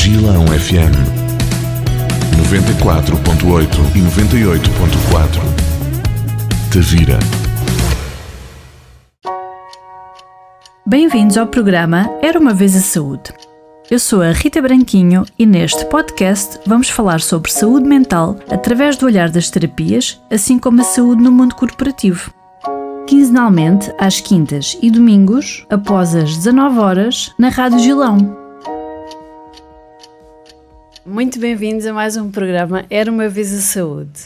Gilão FM 94.8 e 98.4. Tavira. Bem-vindos ao programa Era uma Vez a Saúde. Eu sou a Rita Branquinho e neste podcast vamos falar sobre saúde mental através do olhar das terapias, assim como a saúde no mundo corporativo. Quinzenalmente, às quintas e domingos, após as 19 horas, na Rádio Gilão. Muito bem-vindos a mais um programa Era uma Vez a Saúde.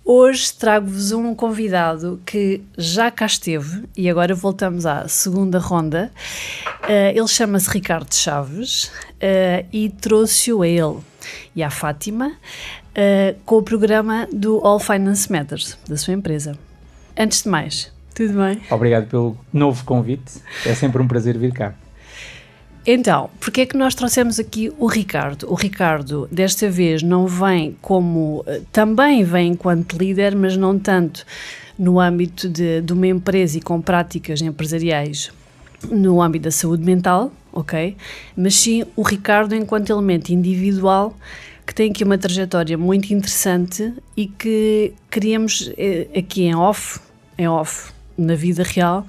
Hoje trago-vos um convidado que já cá esteve e agora voltamos à segunda ronda. Ele chama-se Ricardo Chaves e trouxe-o a ele e à Fátima com o programa do All Finance Matters, da sua empresa. Antes de mais, tudo bem? Obrigado pelo novo convite, é sempre um prazer vir cá. Então, porque é que nós trouxemos aqui o Ricardo? O Ricardo, desta vez, não vem como... Também vem enquanto líder, mas não tanto no âmbito de uma empresa e com práticas empresariais no âmbito da saúde mental, ok? Mas sim o Ricardo enquanto elemento individual que tem aqui uma trajetória muito interessante e que queríamos aqui em off, na vida real,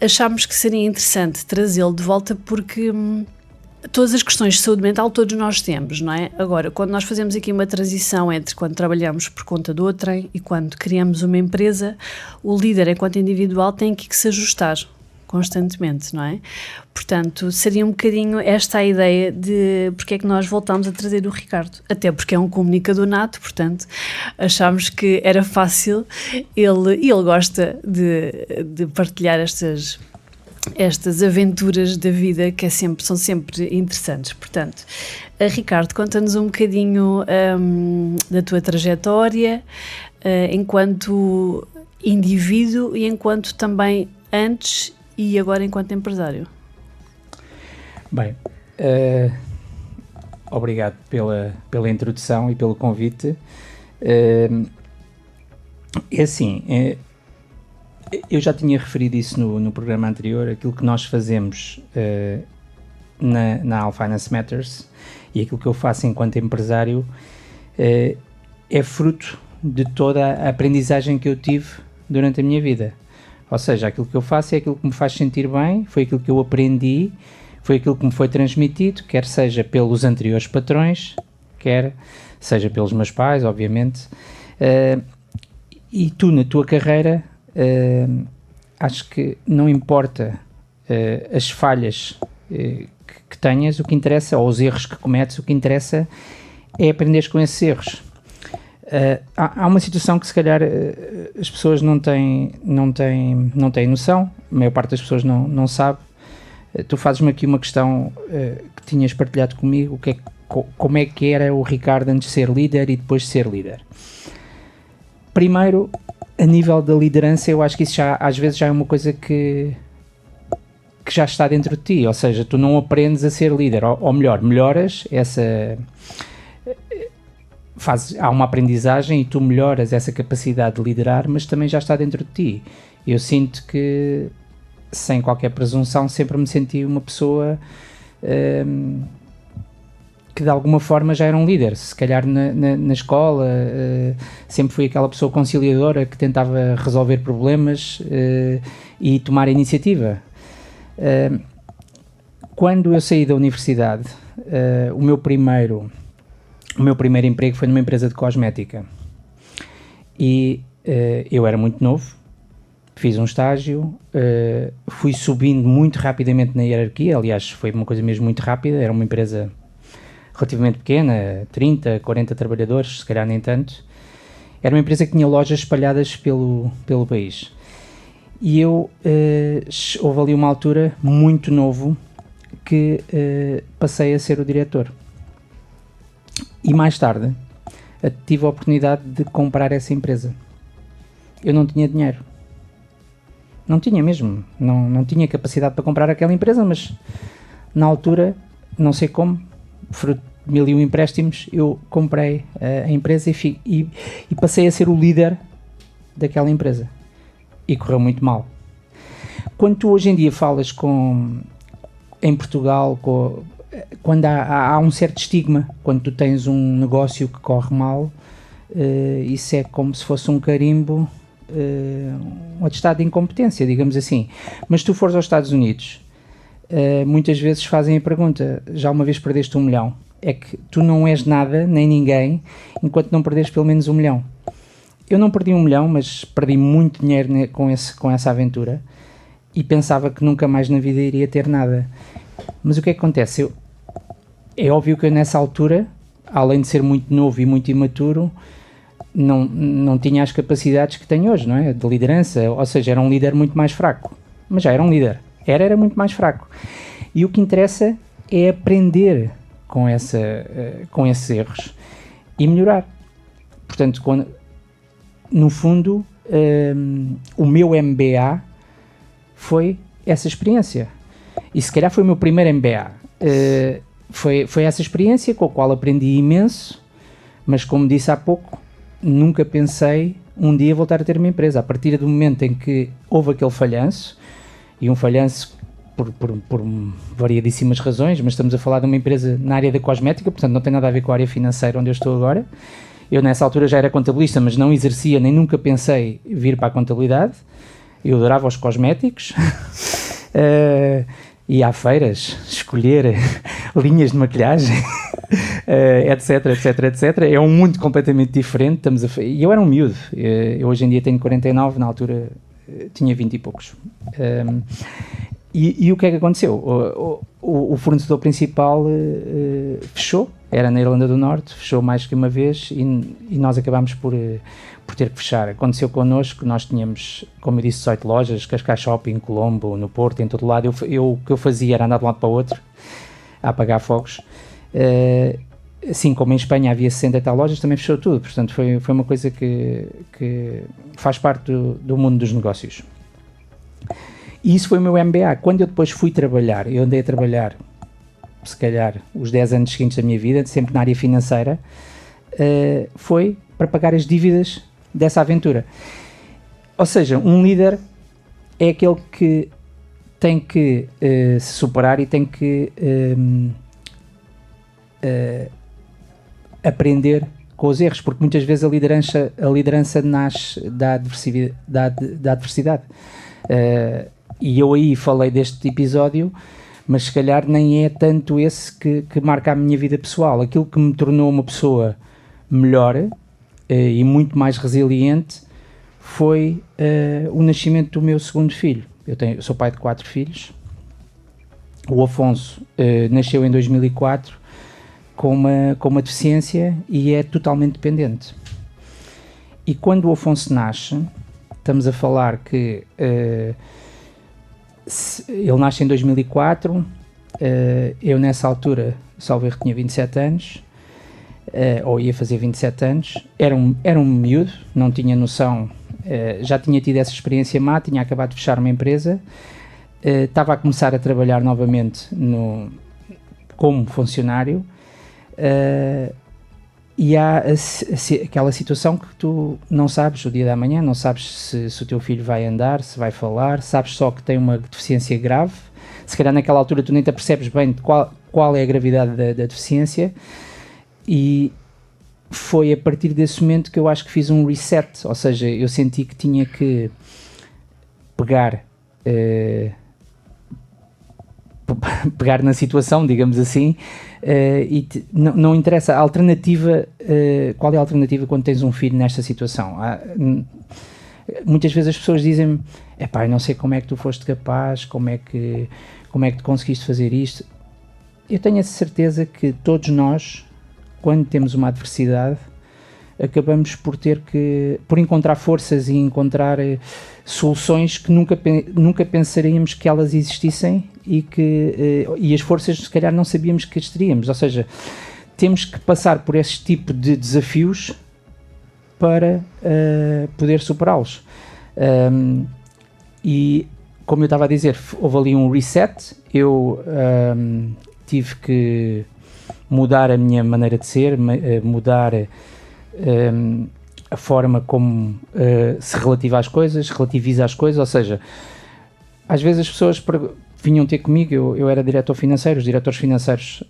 achámos que seria interessante trazê-lo de volta porque todas as questões de saúde mental todos nós temos, não é? Agora, quando nós fazemos aqui uma transição entre quando trabalhamos por conta de outrem e quando criamos uma empresa, o líder enquanto individual tem que se ajustar constantemente, não é? Portanto, seria um bocadinho esta a ideia de porque é que nós voltámos a trazer o Ricardo. Até porque é um comunicador nato, portanto, achámos que era fácil, ele gosta de partilhar estas aventuras da vida que são sempre interessantes. Portanto, Ricardo, conta-nos um bocadinho da tua trajetória enquanto indivíduo e enquanto também antes e agora enquanto empresário. Bem, obrigado pela introdução e pelo convite. É assim, eu já tinha referido isso no programa anterior, aquilo que nós fazemos na All Finance Matters e aquilo que eu faço enquanto empresário é fruto de toda a aprendizagem que eu tive durante a minha vida. Ou seja, aquilo que eu faço é aquilo que me faz sentir bem, foi aquilo que eu aprendi, foi aquilo que me foi transmitido, quer seja pelos anteriores patrões, quer seja pelos meus pais, obviamente. E tu, na tua carreira, acho que não importa as falhas que tenhas, o que interessa, ou os erros que cometes, o que interessa é aprenderes com esses erros. Há uma situação que se calhar as pessoas não têm noção, a maior parte das pessoas não sabe. Tu fazes-me aqui uma questão que tinhas partilhado comigo, como é que era o Ricardo antes de ser líder e depois de ser líder. Primeiro, a nível da liderança, eu acho que isso às vezes já é uma coisa que já está dentro de ti, ou seja, tu não aprendes a ser líder, ou melhor, melhoras essa... há uma aprendizagem e tu melhoras essa capacidade de liderar, mas também já está dentro de ti. Eu sinto que, sem qualquer presunção, sempre me senti uma pessoa que de alguma forma já era um líder. Se calhar na escola sempre fui aquela pessoa conciliadora que tentava resolver problemas e tomar iniciativa. Quando eu saí da universidade, o meu primeiro emprego foi numa empresa de cosmética e eu era muito novo, fiz um estágio, fui subindo muito rapidamente na hierarquia, aliás foi uma coisa mesmo muito rápida, era uma empresa relativamente pequena, 30, 40 trabalhadores, se calhar nem tanto, era uma empresa que tinha lojas espalhadas pelo país e eu, houve ali uma altura muito novo que passei a ser o diretor. E mais tarde tive a oportunidade de comprar essa empresa. Eu não tinha dinheiro. Não tinha mesmo. Não tinha capacidade para comprar aquela empresa, mas na altura, não sei como, fruto de 1001 empréstimos, eu comprei a empresa e passei a ser o líder daquela empresa. E correu muito mal. Quando tu hoje em dia falas em Portugal quando há um certo estigma, quando tu tens um negócio que corre mal, isso é como se fosse um carimbo, um atestado de incompetência, digamos assim. Mas se tu fores aos Estados Unidos, muitas vezes fazem a pergunta: já uma vez perdeste 1 milhão? É que tu não és nada, nem ninguém, enquanto não perderes pelo menos 1 milhão. Eu não perdi 1 milhão, mas perdi muito dinheiro com essa aventura e pensava que nunca mais na vida iria ter nada. Mas o que é que acontece? É óbvio que eu nessa altura, além de ser muito novo e muito imaturo, não tinha as capacidades que tenho hoje, não é? De liderança, ou seja, era um líder muito mais fraco. Mas já era um líder. Era muito mais fraco. E o que interessa é aprender com esses erros e melhorar. Portanto, no fundo, o meu MBA foi essa experiência. E se calhar foi o meu primeiro MBA. Foi essa experiência com a qual aprendi imenso, mas como disse há pouco, nunca pensei um dia voltar a ter uma empresa. A partir do momento em que houve aquele falhanço, e um falhanço por variadíssimas razões, mas estamos a falar de uma empresa na área da cosmética, portanto não tem nada a ver com a área financeira onde eu estou agora. Eu nessa altura já era contabilista, mas não exercia, nem nunca pensei vir para a contabilidade. Eu adorava os cosméticos. Ia a feiras, escolher linhas de maquilhagem, etc. É um mundo completamente diferente. E eu era um miúdo. Eu hoje em dia tenho 49, na altura tinha 20 e poucos. E o que é que aconteceu? O fornecedor principal fechou, era na Irlanda do Norte, fechou mais que uma vez e nós acabámos por ter que fechar. Aconteceu connosco, nós tínhamos, como eu disse, 18 lojas, Cascais Shopping, Colombo, no Porto, em todo lado. O que eu fazia era andar de um lado para o outro, a apagar fogos. Assim como em Espanha havia 60 e tal lojas, também fechou tudo. Portanto, foi uma coisa que faz parte do mundo dos negócios. E isso foi o meu MBA. Quando eu depois fui trabalhar, eu andei a trabalhar, se calhar, os 10 anos seguintes da minha vida, sempre na área financeira, foi para pagar as dívidas dessa aventura. Ou seja, um líder é aquele que tem que se superar e tem que aprender com os erros, porque muitas vezes a liderança nasce da adversidade. E eu aí falei deste episódio, mas se calhar nem é tanto esse que marca a minha vida pessoal. Aquilo que me tornou uma pessoa melhor e muito mais resiliente foi o nascimento do meu segundo filho. Eu sou pai de 4 filhos. O Afonso nasceu em 2004 com uma deficiência e é totalmente dependente. E quando o Afonso nasce, estamos a falar que ele nasce em 2004, eu nessa altura, salvo erro, tinha 27 anos, ou ia fazer 27 anos, era um miúdo, não tinha noção, já tinha tido essa experiência má, tinha acabado de fechar uma empresa, estava a começar a trabalhar novamente como funcionário, e há aquela situação que tu não sabes o dia da manhã, não sabes se o teu filho vai andar, se vai falar, sabes só que tem uma deficiência grave. Se calhar naquela altura tu nem te apercebes bem de qual é a gravidade da deficiência, e foi a partir desse momento que eu acho que fiz um reset, ou seja, eu senti que tinha que pegar na situação, digamos assim, e não interessa a alternativa, qual é a alternativa quando tens um filho nesta situação. Muitas vezes as pessoas dizem-me: epá, não sei como é que tu foste capaz, como é que tu conseguiste fazer isto. Eu tenho a certeza que todos nós, quando temos uma adversidade, acabamos por encontrar forças e encontrar soluções que nunca pensaríamos que elas existissem e as forças se calhar não sabíamos que as teríamos. Ou seja, temos que passar por esse tipo de desafios para poder superá-los. E como eu estava a dizer, houve ali um reset, eu tive que mudar a minha maneira de ser, mudar a forma como se relativiza às coisas, ou seja, às vezes as pessoas vinham ter comigo, eu era diretor financeiro, os diretores financeiros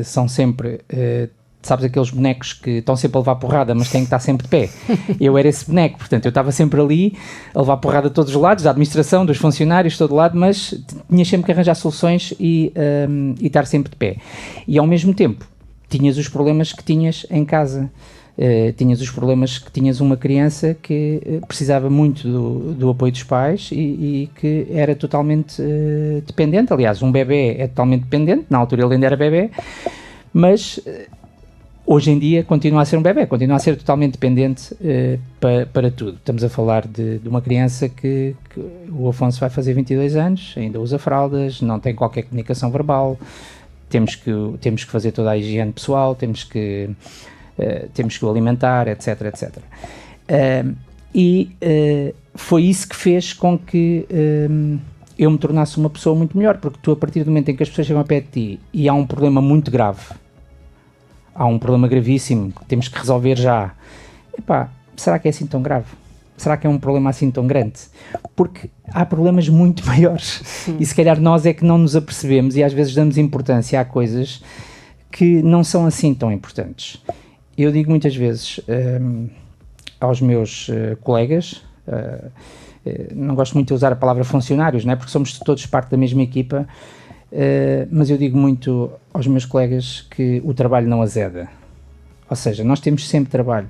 são sempre, sabes, aqueles bonecos que estão sempre a levar porrada, mas têm que estar sempre de pé. Eu era esse boneco, portanto, eu estava sempre ali a levar porrada de todos os lados, da administração, dos funcionários, de todo lado, mas tinhas sempre que arranjar soluções e estar sempre de pé. E ao mesmo tempo, tinhas os problemas que tinhas em casa. Tinhas os problemas que tinhas uma criança que precisava muito do apoio dos pais e que era totalmente dependente. Aliás, um bebê é totalmente dependente, na altura ele ainda era bebê, mas hoje em dia continua a ser um bebê, continua a ser totalmente dependente para tudo. Estamos a falar de uma criança que o Afonso vai fazer 22 anos, ainda usa fraldas, não tem qualquer comunicação verbal, temos que fazer toda a higiene pessoal, temos que o alimentar, etc, etc. Foi isso que fez com que eu me tornasse uma pessoa muito melhor, porque tu, a partir do momento em que as pessoas chegam a pé de ti e há um problema muito grave, há um problema gravíssimo que temos que resolver já, será que é assim tão grave? Será que é um problema assim tão grande? Porque há problemas muito maiores. E se calhar nós é que não nos apercebemos e às vezes damos importância a coisas que não são assim tão importantes. Eu digo muitas vezes aos meus colegas, não gosto muito de usar a palavra funcionários, não é? Porque somos todos parte da mesma equipa, mas eu digo muito aos meus colegas que o trabalho não azeda. Ou seja, nós temos sempre trabalho.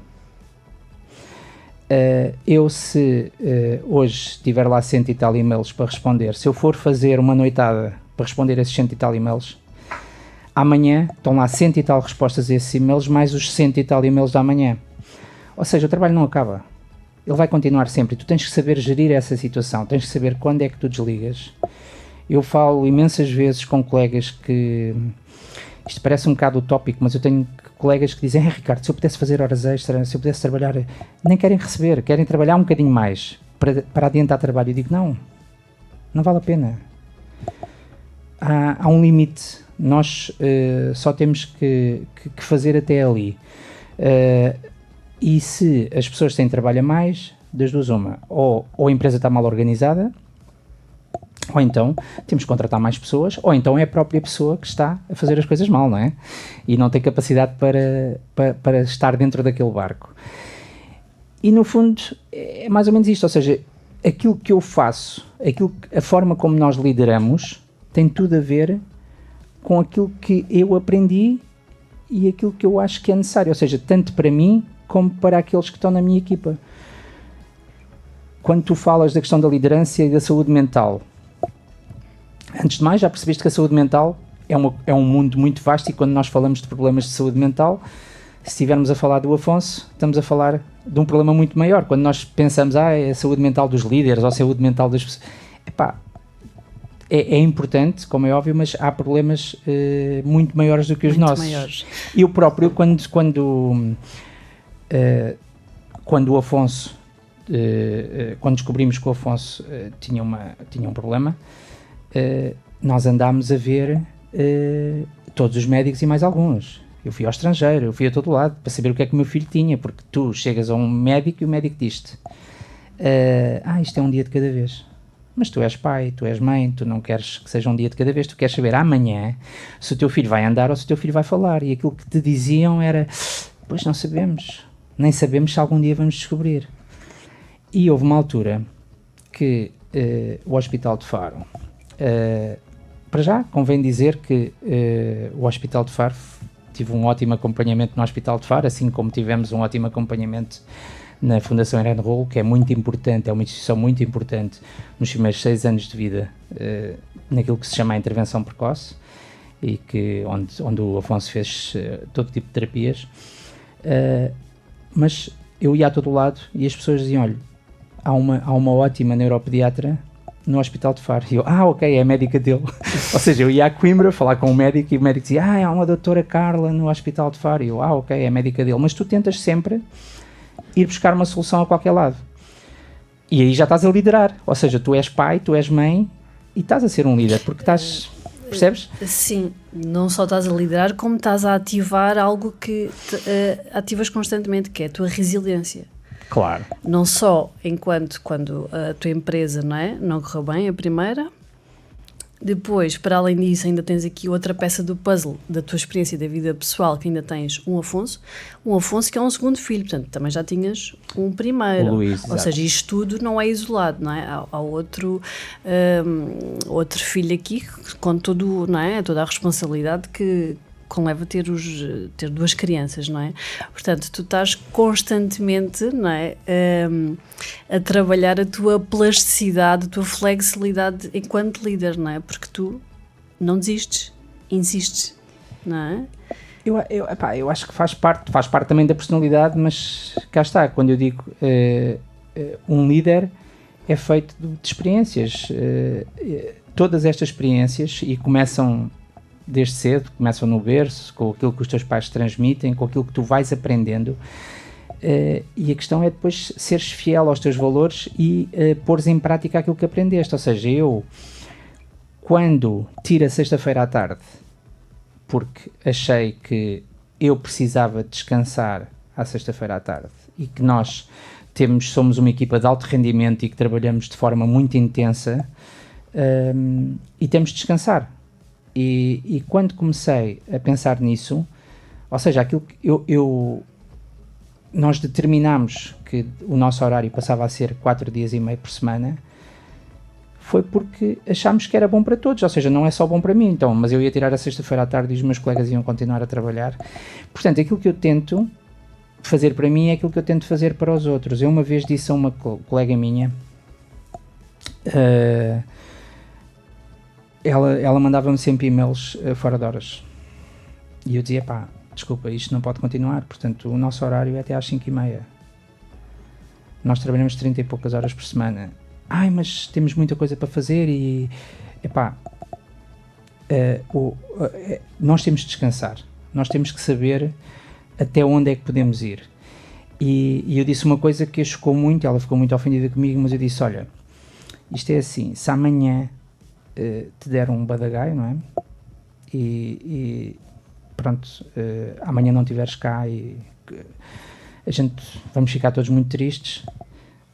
Eu se hoje tiver lá 100 e tal e-mails para responder, se eu for fazer uma noitada para responder esses 100 e tal e-mails, amanhã estão lá 100 e tal respostas a esses e-mails, mais os 100 e tal e-mails da manhã. Ou seja, o trabalho não acaba. Ele vai continuar sempre. E tu tens que saber gerir essa situação. Tens que saber quando é que tu desligas. Eu falo imensas vezes com colegas que... Isto parece um bocado utópico, mas eu tenho colegas que dizem: Ricardo, se eu pudesse fazer horas extras, se eu pudesse trabalhar... Nem querem receber, querem trabalhar um bocadinho mais para adiantar trabalho. Eu digo: não vale a pena. Há um limite. Nós só temos que fazer até ali. E se as pessoas têm trabalho a mais, das duas uma, ou a empresa está mal organizada, ou então temos que contratar mais pessoas, ou então é a própria pessoa que está a fazer as coisas mal, não é? E não tem capacidade para estar dentro daquele barco. E no fundo é mais ou menos isto, ou seja, aquilo que eu faço, a forma como nós lideramos, tem tudo a ver com aquilo que eu aprendi e aquilo que eu acho que é necessário, ou seja, tanto para mim como para aqueles que estão na minha equipa. Quando tu falas da questão da liderança e da saúde mental, antes de mais, já percebeste que a saúde mental é um mundo muito vasto, e quando nós falamos de problemas de saúde mental, se estivermos a falar do Afonso, estamos a falar de um problema muito maior. Quando nós pensamos, é a saúde mental dos líderes ou a saúde mental das pessoas, é importante, como é óbvio, mas há problemas muito maiores do que os nossos. Maiores. Eu próprio, quando o Afonso, quando descobrimos que o Afonso tinha um problema, nós andámos a ver todos os médicos e mais alguns. Eu fui ao estrangeiro, eu fui a todo lado para saber o que é que o meu filho tinha, porque tu chegas a um médico e o médico diz-te: isto é um dia de cada vez. Mas tu és pai, tu és mãe, tu não queres que seja um dia de cada vez, tu queres saber amanhã se o teu filho vai andar ou se o teu filho vai falar. E aquilo que te diziam era: pois não sabemos, nem sabemos se algum dia vamos descobrir. E houve uma altura que o Hospital de Faro, para já convém dizer que o Hospital de Faro, tive um ótimo acompanhamento no Hospital de Faro, assim como tivemos um ótimo acompanhamento na Fundação Irene Rolo, que é muito importante, é uma instituição muito importante nos primeiros 6 anos de vida, naquilo que se chama a intervenção precoce, e onde o Afonso fez todo tipo de terapias. Mas eu ia a todo lado e as pessoas diziam: olha, há uma ótima neuropediatra no Hospital de Faro. E eu: ok, é a médica dele. Ou seja, eu ia a Coimbra falar com o médico e o médico dizia: há uma doutora Carla no Hospital de Faro. E eu: ok, é a médica dele. Mas tu tentas sempre ir buscar uma solução a qualquer lado. E aí já estás a liderar. Ou seja, tu és pai, tu és mãe e estás a ser um líder, porque estás... Percebes? Sim, não só estás a liderar, como estás a ativar algo que ativas constantemente, que é a tua resiliência. Claro. Não só quando a tua empresa, não é? Não correu bem, a primeira. Depois, para além disso, ainda tens aqui outra peça do puzzle da tua experiência da vida pessoal, que ainda tens um Afonso que é um segundo filho, portanto, também já tinhas um primeiro. O Luís, ou exato. seja, isto tudo não é isolado, não é? Há outro filho aqui com todo, não é? Toda a responsabilidade que conleva ter duas crianças, não é? Portanto, tu estás constantemente, não é, a trabalhar a tua plasticidade, a tua flexibilidade enquanto líder, não é? Porque tu não desistes, insistes, não é? Eu acho que faz parte também da personalidade, mas cá está, quando eu digo um líder é feito de experiências, todas estas experiências, e começam desde cedo, começam no berço, com aquilo que os teus pais te transmitem, com aquilo que tu vais aprendendo, e a questão é depois seres fiel aos teus valores e pôres em prática aquilo que aprendeste. Ou seja, eu, quando tiro a sexta-feira à tarde, porque achei que eu precisava descansar à sexta-feira à tarde, e que nós somos uma equipa de alto rendimento e que trabalhamos de forma muito intensa, e temos de descansar. E quando comecei a pensar nisso, ou seja, aquilo que nós determinámos que o nosso horário passava a ser 4 dias e meio por semana, foi porque achámos que era bom para todos, ou seja, não é só bom para mim, então, mas eu ia tirar a sexta-feira à tarde e os meus colegas iam continuar a trabalhar. Portanto, aquilo que eu tento fazer para mim é aquilo que eu tento fazer para os outros. Eu uma vez disse a uma colega minha, ela mandava-me sempre e-mails fora de horas, e eu dizia, pá, desculpa, isto não pode continuar, portanto o nosso horário é até às 5h30, nós trabalhamos 30 e poucas horas por semana. Mas temos muita coisa para fazer e, epá, nós temos de descansar, nós temos que saber até onde é que podemos ir. E eu disse uma coisa que a chocou muito, ela ficou muito ofendida comigo, mas eu disse, olha, isto é assim, se amanhã te der um badagaio, não é? E pronto, amanhã não estiveres cá e vamos ficar todos muito tristes,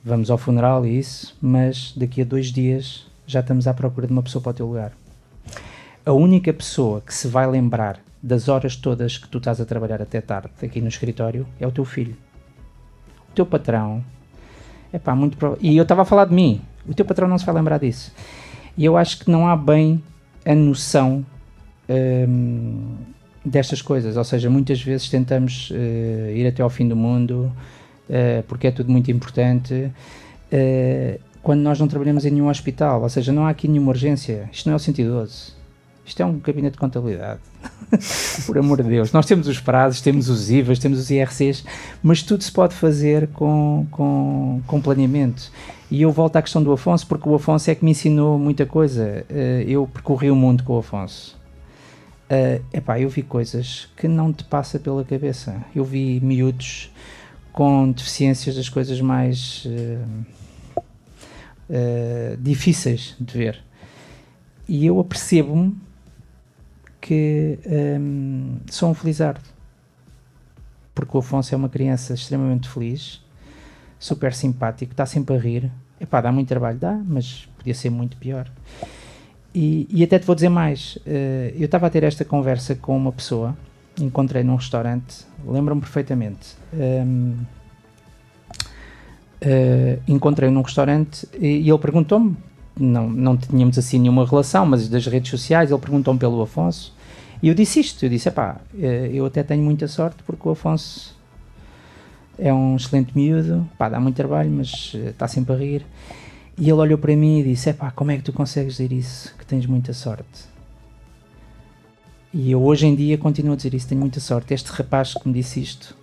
vamos ao funeral e isso, mas daqui a 2 dias já estamos à procura de uma pessoa para o teu lugar. A única pessoa que se vai lembrar das horas todas que tu estás a trabalhar até tarde aqui no escritório é o teu filho. O teu patrão, e eu estava a falar de mim, o teu patrão não se vai lembrar disso. E eu acho que não há bem a noção destas coisas, ou seja, muitas vezes tentamos ir até ao fim do mundo, porque é tudo muito importante, quando nós não trabalhamos em nenhum hospital, ou seja, não há aqui nenhuma urgência, isto não é o 112, isto é um gabinete de contabilidade, por amor de Deus, nós temos os prazos, temos os IVAs, temos os IRCs, mas tudo se pode fazer com planeamento. E eu volto à questão do Afonso, porque o Afonso é que me ensinou muita coisa. Eu percorri o mundo com o Afonso. Eu vi coisas que não te passa pela cabeça. Eu vi miúdos com deficiências das coisas mais difíceis de ver. E eu apercebo-me que sou um felizardo. Porque o Afonso é uma criança extremamente feliz, super simpático, está sempre a rir. Dá muito trabalho, dá, mas podia ser muito pior. E até te vou dizer mais, eu estava a ter esta conversa com uma pessoa, encontrei num restaurante, lembro-me perfeitamente, encontrei num restaurante e ele perguntou-me, não tínhamos assim nenhuma relação, mas das redes sociais, ele perguntou-me pelo Afonso, e eu disse isto, eu até tenho muita sorte porque o Afonso é um excelente miúdo, dá muito trabalho, mas está sempre a rir. E ele olhou para mim e disse, como é que tu consegues dizer isso, que tens muita sorte? E eu hoje em dia continuo a dizer isso, tenho muita sorte. Este rapaz que me disse isto,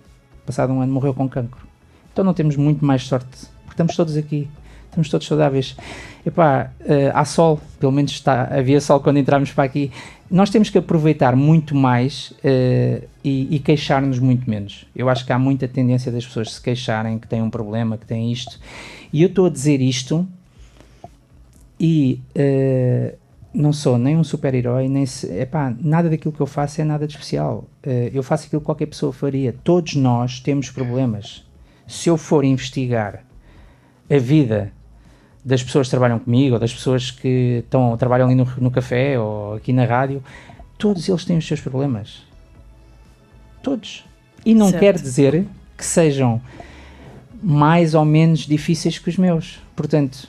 passado um ano, morreu com cancro. Então não temos muito mais sorte, porque estamos todos aqui, estamos todos saudáveis. Há sol, pelo menos havia sol quando entramos para aqui. Nós temos que aproveitar muito mais e queixar-nos muito menos. Eu acho que há muita tendência das pessoas se queixarem que têm um problema, que têm isto. E eu estou a dizer isto e não sou nem um super-herói, nem nada daquilo que eu faço é nada de especial. Eu faço aquilo que qualquer pessoa faria. Todos nós temos problemas. se eu for investigar a vida das pessoas que trabalham comigo, ou das pessoas que trabalham ali no café, ou aqui na rádio, todos eles têm os seus problemas. Todos. E não Certo. quer dizer que sejam mais ou menos difíceis que os meus. Portanto,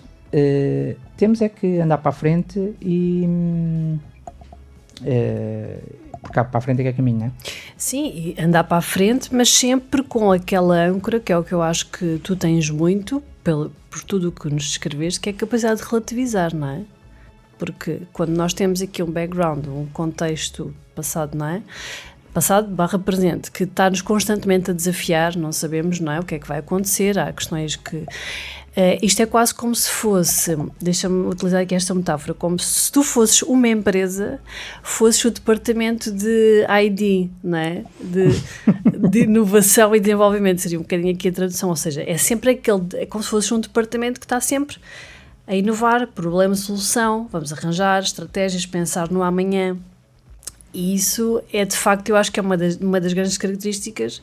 temos é que andar para a frente e... porque para a frente é que é caminho, não é? Sim, e andar para a frente, mas sempre com aquela âncora, que é o que eu acho que tu tens muito, por tudo o que nos descreveste, que é a capacidade de relativizar, não é? Porque quando nós temos aqui um background, um contexto passado, não é? Passado/presente, que está-nos constantemente a desafiar, não sabemos, não é? O que é que vai acontecer, há questões que... isto é quase como se fosse, deixa-me utilizar aqui esta metáfora, como se tu fosses uma empresa, fosses o departamento de ID, não é? De inovação e desenvolvimento, seria um bocadinho aqui a tradução, ou seja, é sempre é como se fosse um departamento que está sempre a inovar, problema-solução, vamos arranjar estratégias, pensar no amanhã. E isso é, de facto, eu acho que é uma das grandes características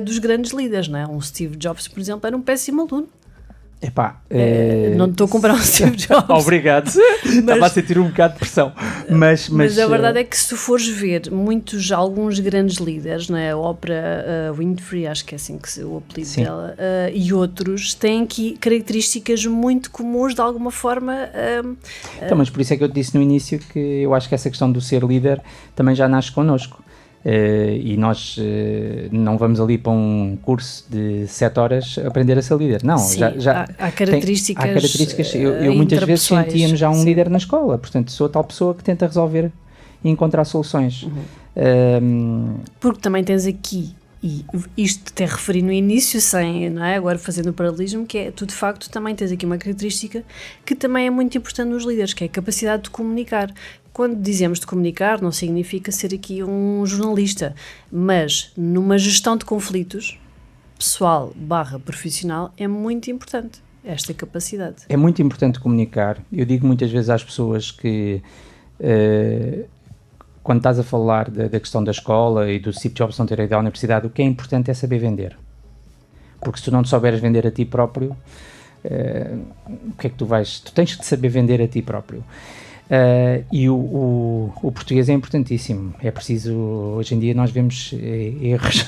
dos grandes líderes, não é? Um Steve Jobs, por exemplo, era um péssimo aluno. Epá, não estou a comparar um Steve Jobs. Obrigado. Estava a sentir um bocado de pressão. Mas a verdade é que se tu fores ver alguns grandes líderes, não é? A Oprah Winfrey, acho que é assim que o apelido sim. dela, e outros, têm aqui características muito comuns de alguma forma. Então, mas por isso é que eu te disse no início que eu acho que essa questão do ser líder também já nasce connosco. E nós não vamos ali para um curso de 7 horas aprender a ser líder. Não, sim, há características. Há características. Eu muitas vezes sentia-me já um líder na escola, portanto sou a tal pessoa que tenta resolver e encontrar soluções. Porque também tens aqui, e isto até referi no início, não é? Agora fazendo o paralelismo, que é tu de facto também tens aqui uma característica que também é muito importante nos líderes, que é a capacidade de comunicar. Quando dizemos de comunicar, não significa ser aqui um jornalista, mas numa gestão de conflitos, pessoal/profissional, é muito importante esta capacidade. É muito importante comunicar. Eu digo muitas vezes às pessoas que quando estás a falar da questão da escola e do Steve Jobs não ter ido à universidade, o que é importante é saber vender. Porque se tu não te souberes vender a ti próprio, o que é que tu vais... Tu tens que saber vender a ti próprio. E o português é importantíssimo. É preciso, hoje em dia nós vemos erros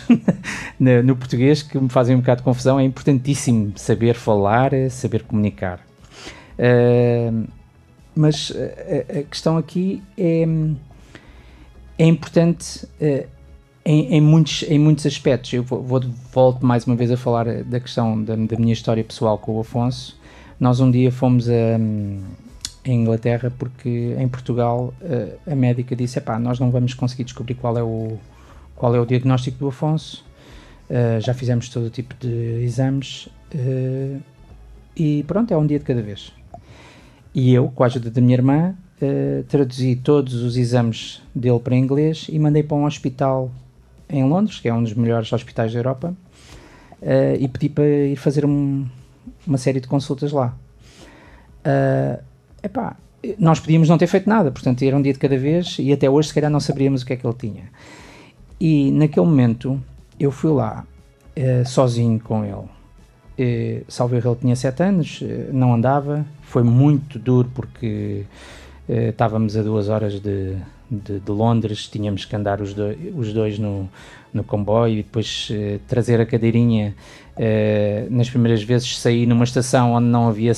no português que me fazem um bocado de confusão. É importantíssimo saber falar, saber comunicar. Mas a questão aqui é importante em muitos aspectos. Eu volto mais uma vez a falar da questão da minha história pessoal com o Afonso. Nós um dia fomos em Inglaterra porque em Portugal a médica disse, nós não vamos conseguir descobrir qual é o diagnóstico do Afonso, já fizemos todo o tipo de exames e pronto, é um dia de cada vez. E eu, com a ajuda da minha irmã, traduzi todos os exames dele para inglês e mandei para um hospital em Londres, que é um dos melhores hospitais da Europa, e pedi para ir fazer uma série de consultas lá. Nós podíamos não ter feito nada, portanto era um dia de cada vez e até hoje se calhar não saberíamos o que é que ele tinha. E naquele momento eu fui lá sozinho com ele. Salvo erro, ele tinha 7 anos, não andava, foi muito duro porque estávamos a 2 horas de Londres, tínhamos que andar os dois no comboio e depois trazer a cadeirinha. Nas primeiras vezes saí numa estação onde não havia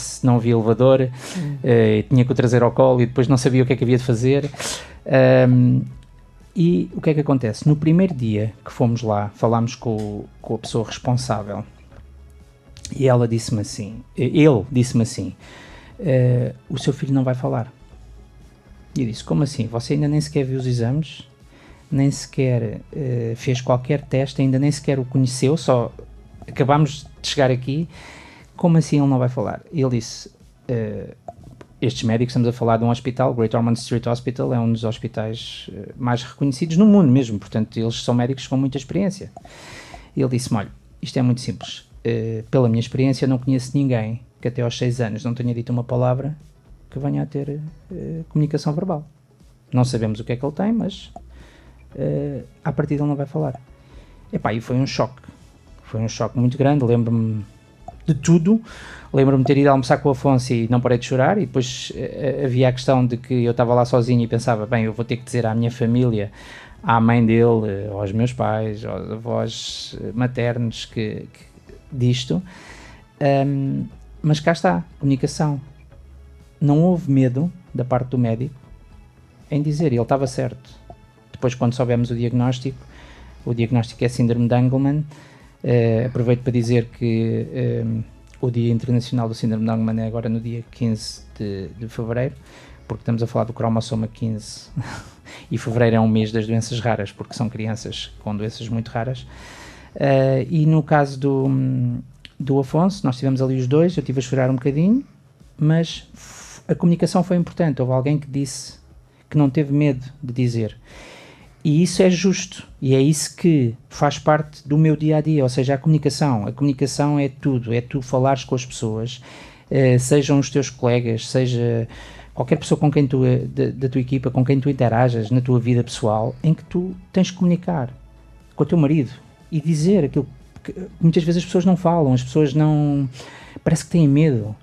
elevador, tinha que o trazer ao colo e depois não sabia o que é que havia de fazer. E o que é que acontece? No primeiro dia que fomos lá, falámos com a pessoa responsável e ele disse-me assim, o seu filho não vai falar. E eu disse, como assim? Você ainda nem sequer viu os exames, nem sequer fez qualquer teste, ainda nem sequer o conheceu, só acabámos de chegar aqui, como assim ele não vai falar? E ele disse, estes médicos, estamos a falar de um hospital, Great Ormond Street Hospital, é um dos hospitais mais reconhecidos no mundo mesmo, portanto eles são médicos com muita experiência. E ele disse-me, olha, isto é muito simples, pela minha experiência eu não conheço ninguém que até aos 6 anos não tenha dito uma palavra que venha a ter comunicação verbal. Não sabemos o que é que ele tem, mas à partida ele não vai falar. E foi um choque. foi um choque muito grande, lembro-me de tudo, lembro-me de ter ido almoçar com o Afonso e não parei de chorar, e depois havia a questão de que eu estava lá sozinho e pensava, bem, eu vou ter que dizer à minha família, à mãe dele, aos meus pais, aos avós maternos disto, mas cá está, comunicação. Não houve medo da parte do médico em dizer, ele estava certo. Depois, quando soubemos o diagnóstico é síndrome de Angelman. Aproveito para dizer que o Dia Internacional do Síndrome de Angelman é agora no dia 15 de fevereiro, porque estamos a falar do cromossoma 15 e fevereiro é um mês das doenças raras, porque são crianças com doenças muito raras. E no caso do Afonso, nós estivemos ali os dois, eu estive a chorar um bocadinho, mas a comunicação foi importante. Houve alguém que disse, que não teve medo de dizer. E isso é justo, e é isso que faz parte do meu dia-a-dia, ou seja, a comunicação é tudo, é tu falares com as pessoas, sejam os teus colegas, seja qualquer pessoa com quem da tua equipa, com quem tu interajas na tua vida pessoal, em que tu tens que comunicar com o teu marido e dizer aquilo que muitas vezes as pessoas não falam, as pessoas não, parece que têm medo,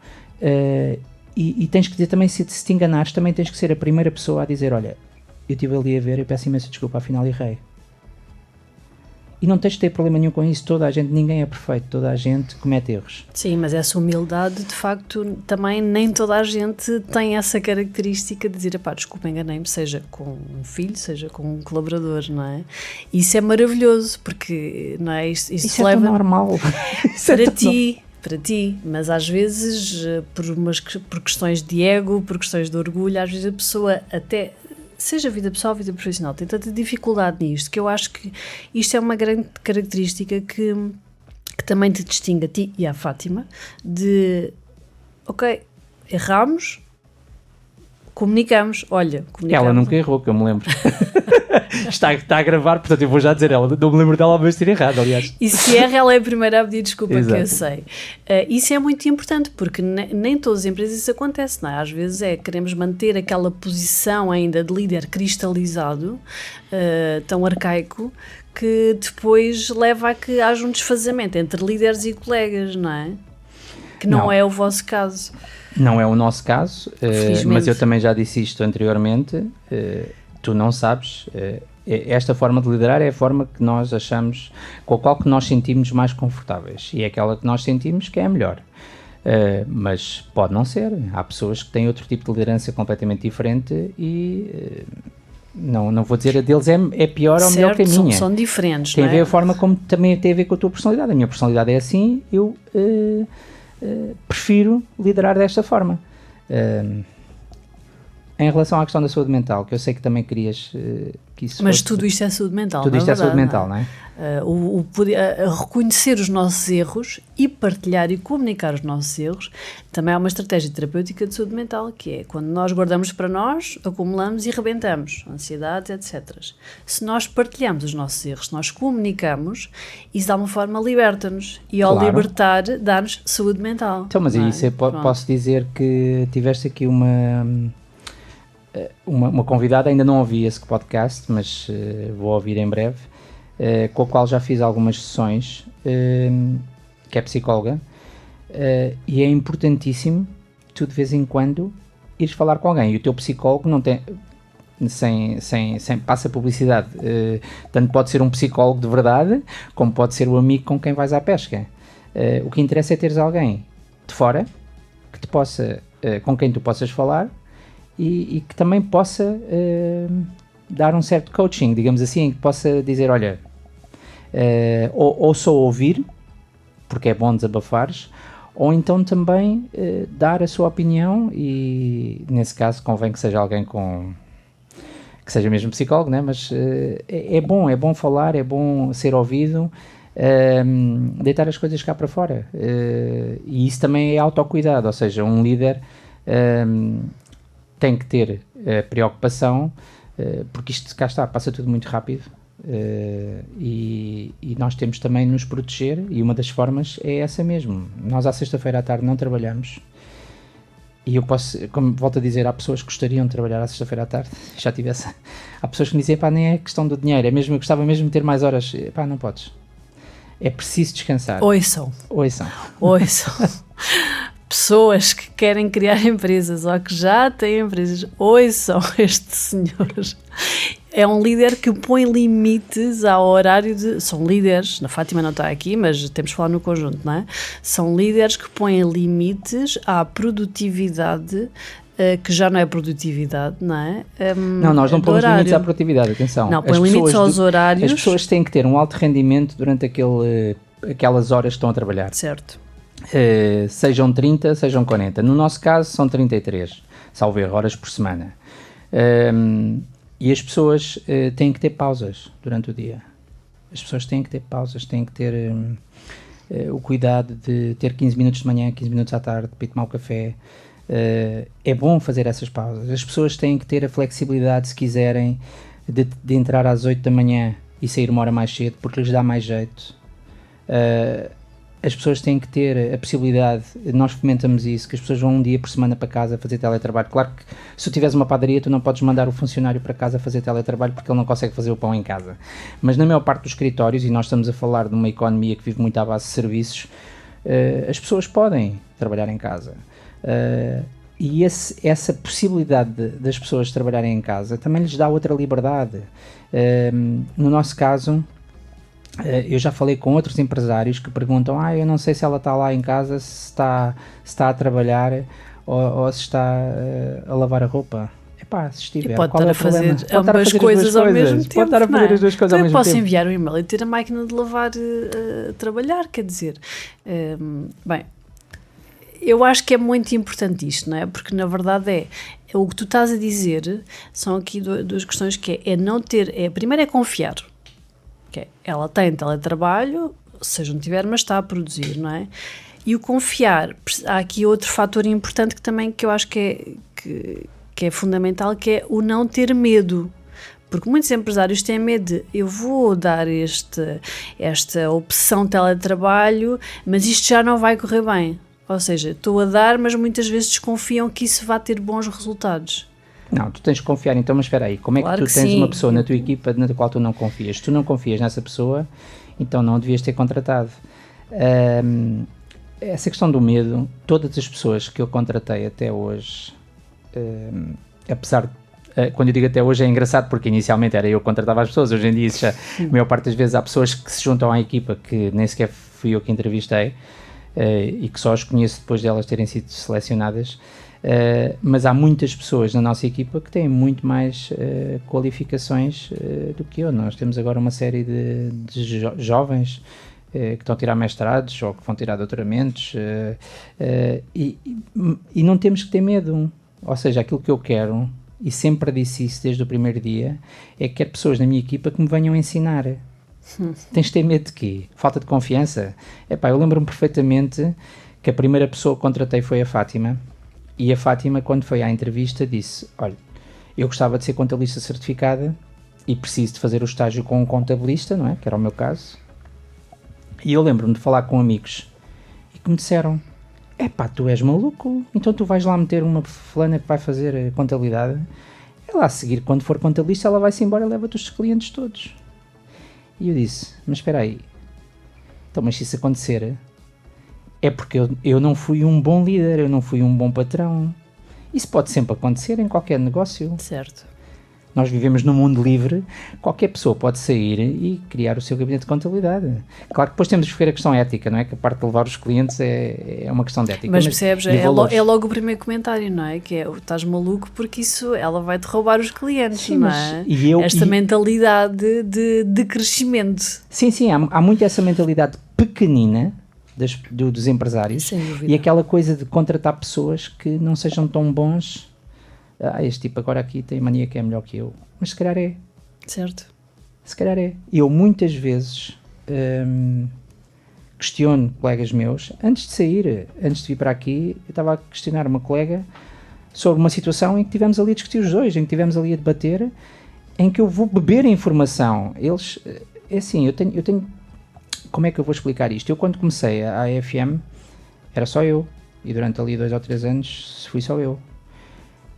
e tens que dizer também, se te enganares, também tens que ser a primeira pessoa a dizer, olha, eu estive ali a ver, eu peço imensa desculpa, afinal errei. E não tens de ter problema nenhum com isso, ninguém é perfeito, toda a gente comete erros. Sim, mas essa humildade, de facto, também nem toda a gente tem essa característica de dizer, desculpa, enganei-me, seja com um filho, seja com um colaborador, não é? Isso é maravilhoso, porque, não é? Isso leva... é tão normal. Para ti, mas às vezes, por questões de ego, por questões de orgulho, às vezes a pessoa até... seja vida pessoal ou vida profissional, tem tanta dificuldade nisto, que eu acho que isto é uma grande característica que também te distingue a ti e à Fátima, de, ok, erramos, comunicamos. Ela nunca errou, que eu me lembro. está a gravar, portanto eu vou já dizer, ela não me lembro dela mas ter errado, aliás. E se erra, ela é a primeira a pedir desculpa. Exato. Que eu sei. Isso é muito importante, porque nem todas as empresas isso acontece, não é? Às vezes queremos manter aquela posição ainda de líder cristalizado, tão arcaico, que depois leva a que haja um desfazamento entre líderes e colegas, não é? Que não é o vosso caso. Não é o nosso caso, mas eu também já disse isto anteriormente, tu não sabes, esta forma de liderar é a forma que nós achamos, com a qual que nós sentimos mais confortáveis, e é aquela que nós sentimos que é a melhor, mas pode não ser, há pessoas que têm outro tipo de liderança completamente diferente e... Não vou dizer a deles é pior ou melhor que a minha. São diferentes, tem não é? a ver a forma como também tem a ver com a tua personalidade. A minha personalidade é assim, eu prefiro liderar desta forma. Em relação à questão da saúde mental, que eu sei que também querias que isso Mas fosse... tudo isto é saúde mental, Tudo isto é saúde mental, não é? Reconhecer os nossos erros e partilhar e comunicar os nossos erros também é uma estratégia terapêutica de saúde mental, que é quando nós guardamos para nós, acumulamos e rebentamos, ansiedade, etc. Se nós partilhamos os nossos erros, se nós comunicamos, isso de alguma forma liberta-nos e ao libertar dá-nos saúde mental. Então, mas isso eu posso dizer que tiveste aqui uma convidada, ainda não ouvi esse podcast, mas vou ouvir em breve, com a qual já fiz algumas sessões, que é psicóloga, e é importantíssimo tu de vez em quando ires falar com alguém, e o teu psicólogo não tem, sem passa publicidade, tanto pode ser um psicólogo de verdade, como pode ser o amigo com quem vais à pesca. O que interessa é teres alguém de fora, que te possa, com quem tu possas falar, e que também possa dar um certo coaching, digamos assim, que possa dizer, olha, ou só ouvir, porque é bom desabafares, ou então também dar a sua opinião, e nesse caso convém que seja alguém que seja mesmo psicólogo, né? Mas é bom falar, é bom ser ouvido, deitar as coisas cá para fora, e isso também é autocuidado, ou seja, um líder tem que ter preocupação, porque isto cá está, passa tudo muito rápido, e nós temos também de nos proteger, e uma das formas é essa mesmo. Nós à sexta-feira à tarde não trabalhamos, e eu posso, como volto a dizer, há pessoas que gostariam de trabalhar à sexta-feira à tarde, já tivesse, há pessoas que me dizem, nem é questão do dinheiro, é mesmo, eu gostava mesmo de ter mais horas, não podes. É preciso descansar. Ouçam. Pessoas que querem criar empresas ou que já têm empresas, ouçam este senhor. É um líder que põe limites ao horário de... São líderes, a Fátima não está aqui, mas temos que falar no conjunto, não é? São líderes que põem limites à produtividade, que já não é produtividade, não é? Não, nós não pomos limites à produtividade, atenção. Não, põe limites aos horários. As pessoas têm que ter um alto rendimento durante aquelas horas que estão a trabalhar. Certo. Sejam 30, sejam 40. No nosso caso são 33, salvo erro, horas por semana. E as pessoas têm que ter pausas durante o dia. As pessoas têm que ter pausas, têm que ter o cuidado de ter 15 minutos de manhã, 15 minutos à tarde para ir tomar o café. É bom fazer essas pausas. As pessoas têm que ter a flexibilidade, se quiserem, de entrar às 8 da manhã e sair uma hora mais cedo, porque lhes dá mais jeito. As pessoas têm que ter a possibilidade, nós fomentamos isso, que as pessoas vão um dia por semana para casa fazer teletrabalho. Claro que se tu tiveres uma padaria, tu não podes mandar o funcionário para casa fazer teletrabalho porque ele não consegue fazer o pão em casa. Mas na maior parte dos escritórios, e nós estamos a falar de uma economia que vive muito à base de serviços, as pessoas podem trabalhar em casa. E essa possibilidade das pessoas trabalharem em casa também lhes dá outra liberdade. No nosso caso, eu já falei com outros empresários que perguntam, eu não sei se ela está lá em casa, se está a trabalhar ou se está a lavar a roupa. Se estiver, pode estar a fazer ambas coisas ao mesmo tempo. Pode estar a fazer as duas coisas ao mesmo tempo. Eu posso enviar um e-mail e ter a máquina de lavar a trabalhar, quer dizer, bem, eu acho que é muito importante isto, não é? Porque na verdade o que tu estás a dizer, são aqui duas questões que é não ter, primeiro é confiar. Ela tem teletrabalho, seja onde tiver, mas está a produzir, não é? E o confiar, há aqui outro fator importante que eu acho que é fundamental, que é o não ter medo. Porque muitos empresários têm medo de, eu vou dar esta opção de teletrabalho, mas isto já não vai correr bem. Ou seja, estou a dar, mas muitas vezes desconfiam que isso vai ter bons resultados. Não, tu tens que confiar, então, mas espera aí, como é claro que tu tens sim. uma pessoa na tua equipa na qual tu não confias? Tu não confias nessa pessoa, então não devias ter contratado. Essa questão do medo, todas as pessoas que eu contratei até hoje, apesar de, quando eu digo até hoje é engraçado porque inicialmente era eu que contratava as pessoas, hoje em dia já, a maior parte das vezes há pessoas que se juntam à equipa que nem sequer fui eu que entrevistei e que só as conheço depois de elas terem sido selecionadas. Mas há muitas pessoas na nossa equipa que têm muito mais qualificações do que eu. Nós temos agora uma série de jovens que estão a tirar mestrados ou que vão tirar doutoramentos e não temos que ter medo. Ou seja, aquilo que eu quero, e sempre disse isso desde o primeiro dia, é que quero pessoas na minha equipa que me venham ensinar. Tens de ter medo de quê? Falta de confiança? Eu lembro-me perfeitamente que a primeira pessoa que contratei foi a Fátima. E a Fátima, quando foi à entrevista, disse, olha, eu gostava de ser contabilista certificada e preciso de fazer o estágio com um contabilista, não é? Que era o meu caso. E eu lembro-me de falar com amigos e que me disseram, tu és maluco, então tu vais lá meter uma fulana que vai fazer contabilidade. Ela a seguir, quando for contabilista, ela vai-se embora e leva-te os clientes todos. E eu disse, mas espera aí, então, mas se isso acontecer... é porque eu não fui um bom líder, eu não fui um bom patrão. Isso pode sempre acontecer em qualquer negócio. Certo. Nós vivemos num mundo livre, qualquer pessoa pode sair e criar o seu gabinete de contabilidade. Claro que depois temos de ver a questão ética, não é? Que a parte de levar os clientes é uma questão de ética. Mas percebes, é logo o primeiro comentário, não é? Que é, estás maluco porque isso, ela vai-te roubar os clientes, sim, não é? Esta mentalidade de crescimento. Sim, há muito essa mentalidade pequenina dos empresários e aquela coisa de contratar pessoas que não sejam tão bons. Este tipo agora aqui tem mania que é melhor que eu, mas se calhar é. Certo. Se calhar é. Eu muitas vezes questiono colegas meus, antes de vir para aqui, eu estava a questionar uma colega sobre uma situação em que tivemos ali a discutir os dois, em que tivemos ali a debater, em que eu vou beber a informação. Eles, é assim, eu tenho como é que eu vou explicar isto? Eu quando comecei a AFM era só eu, e durante ali 2 ou 3 anos fui só eu.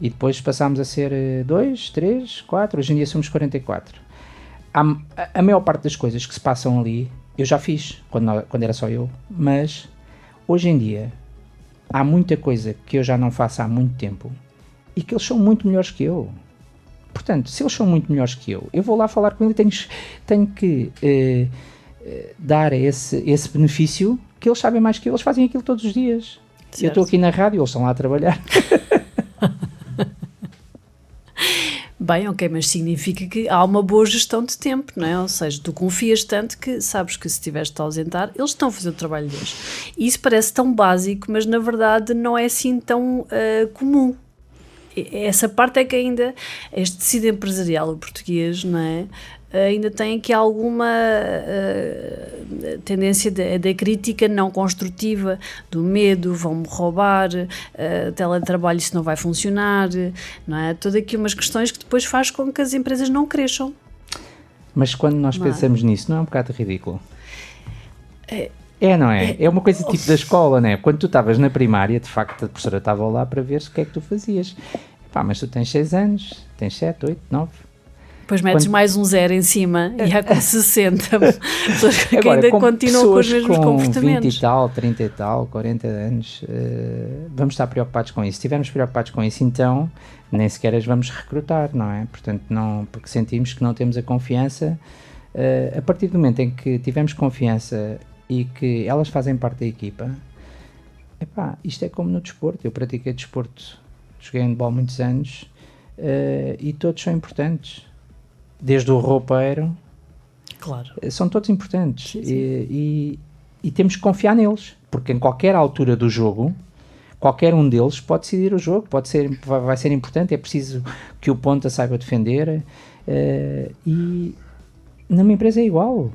E depois passámos a ser 2, 3, 4, hoje em dia somos 44. A maior parte das coisas que se passam ali, eu já fiz quando era só eu, mas hoje em dia há muita coisa que eu já não faço há muito tempo e que eles são muito melhores que eu. Portanto, se eles são muito melhores que eu vou lá falar com ele e tenho que dar esse benefício, que eles sabem mais que eu, eles fazem aquilo todos os dias. Certo. Eu estou aqui na rádio, eles estão lá a trabalhar. Bem, ok, mas significa que há uma boa gestão de tempo, não é? Ou seja, tu confias tanto que sabes que se tiveres de ausentar, eles estão a fazer o trabalho deles. E isso parece tão básico, mas na verdade não é assim tão comum. Essa parte é que ainda, este tecido empresarial português, não é? Ainda tem aqui alguma tendência da crítica não construtiva, do medo, vão-me roubar, teletrabalho, isso não vai funcionar, não é? Todas aqui umas questões que depois faz com que as empresas não cresçam. Mas quando nós pensamos nisso, não é um bocado ridículo? Não é? É uma coisa tipo da escola, não é? Quando tu estavas na primária, de facto, a professora estava lá para ver o que é que tu fazias. Mas tu tens 6 anos, tens 7, 8, 9... Depois metes mais um 0 em cima e há com 60 pessoas que ainda continuam com os mesmos comportamentos. 20 e tal, 30 e tal, 40 anos, vamos estar preocupados com isso. Se estivermos preocupados com isso, então nem sequer as vamos recrutar, não é? Portanto, não, porque sentimos que não temos a confiança. A partir do momento em que tivemos confiança e que elas fazem parte da equipa, isto é como no desporto. Eu pratiquei desporto, joguei handball muitos anos e todos são importantes. Desde o roupeiro, claro, são todos importantes. Sim, sim. E temos que confiar neles, porque em qualquer altura do jogo, qualquer um deles pode decidir o jogo, vai ser importante, é preciso que o ponta saiba defender, e numa empresa é igual,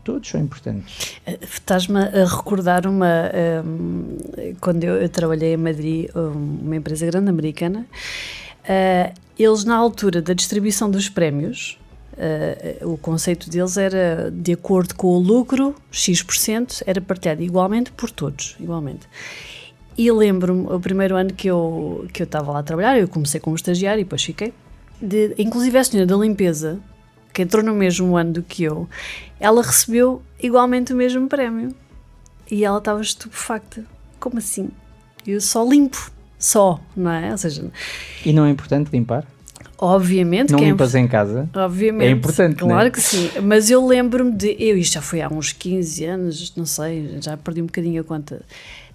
todos são importantes. Estás-me a recordar quando eu trabalhei em Madrid, uma empresa grande americana. Eles, na altura da distribuição dos prémios, o conceito deles era, de acordo com o lucro, X% era partilhado igualmente por todos, igualmente. E lembro-me, o primeiro ano que eu estava lá a trabalhar, eu comecei como estagiário e depois fiquei, inclusive a senhora da limpeza, que entrou no mesmo ano do que eu, ela recebeu igualmente o mesmo prémio. E ela estava estupefacta. Como assim? Eu só limpo. Só, não é? Ou seja, e não é importante limpar? Obviamente não que limpas em casa? Obviamente. É importante, claro, não é? Que sim. Mas eu lembro-me isto já foi há uns 15 anos, não sei, já perdi um bocadinho a conta,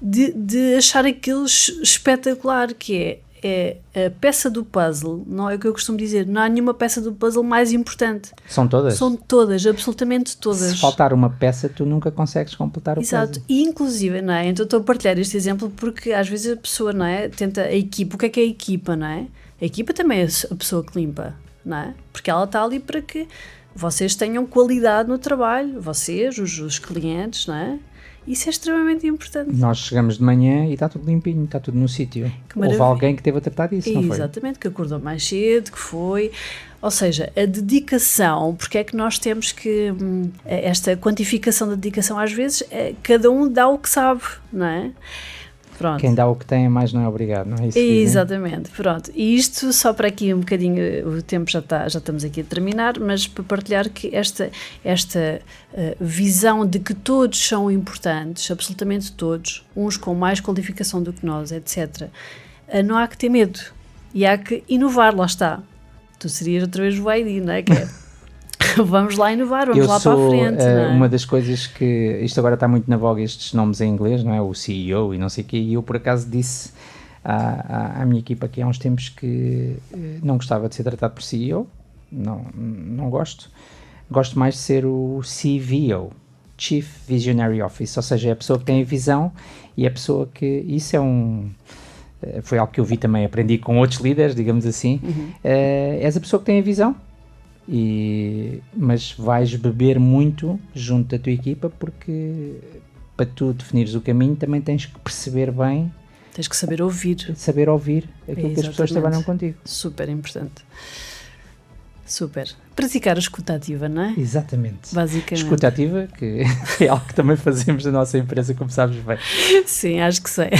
de achar aquilo espetacular, que é a peça do puzzle, não é o que eu costumo dizer, não há nenhuma peça do puzzle mais importante. São todas? São todas, absolutamente todas. Se faltar uma peça, tu nunca consegues completar o puzzle. Exato, e inclusive, não é? Então estou a partilhar este exemplo porque às vezes a pessoa, não é? Tenta a equipa, o que é a equipa, não é? A equipa também é a pessoa que limpa, não é? Porque ela está ali para que vocês tenham qualidade no trabalho, vocês, os clientes, não é? Isso é extremamente importante. Nós chegamos de manhã e está tudo limpinho, está tudo no sítio. Houve alguém que teve a tratar disso, não foi? Exatamente, que acordou mais cedo, que foi... Ou seja, a dedicação, porque é que nós temos que... Esta quantificação da dedicação, às vezes, cada um dá o que sabe, não é? Pronto. Quem dá o que tem, mais não é obrigado, não é isso? Exatamente, pronto. E isto só para aqui um bocadinho, o tempo já estamos aqui a terminar, mas para partilhar que esta visão de que todos são importantes, absolutamente todos, uns com mais qualificação do que nós, etc., não há que ter medo e há que inovar, lá está. Tu serias outra vez o Heidi, não é? Que é vamos lá inovar, vamos lá para a frente. Não é? Uma das coisas que, isto agora está muito na voga, estes nomes em inglês, não é? O CEO e não sei o quê, e eu por acaso disse à minha equipa aqui há uns tempos que não gostava de ser tratado por CEO, não gosto mais de ser o CVO, Chief Visionary Office, ou seja, é a pessoa que tem a visão e é a pessoa que, isso foi algo que eu vi também, aprendi com outros líderes, digamos assim, és a pessoa que tem a visão, mas vais beber muito junto da tua equipa, porque para tu definires o caminho também tens que perceber bem, tens que saber ouvir aquilo que as pessoas trabalham contigo. Super importante. Super. Praticar a escuta ativa, não é? Exatamente. Basicamente. Escuta ativa, que é algo que também fazemos na nossa empresa, como sabes bem. Sim, acho que sei.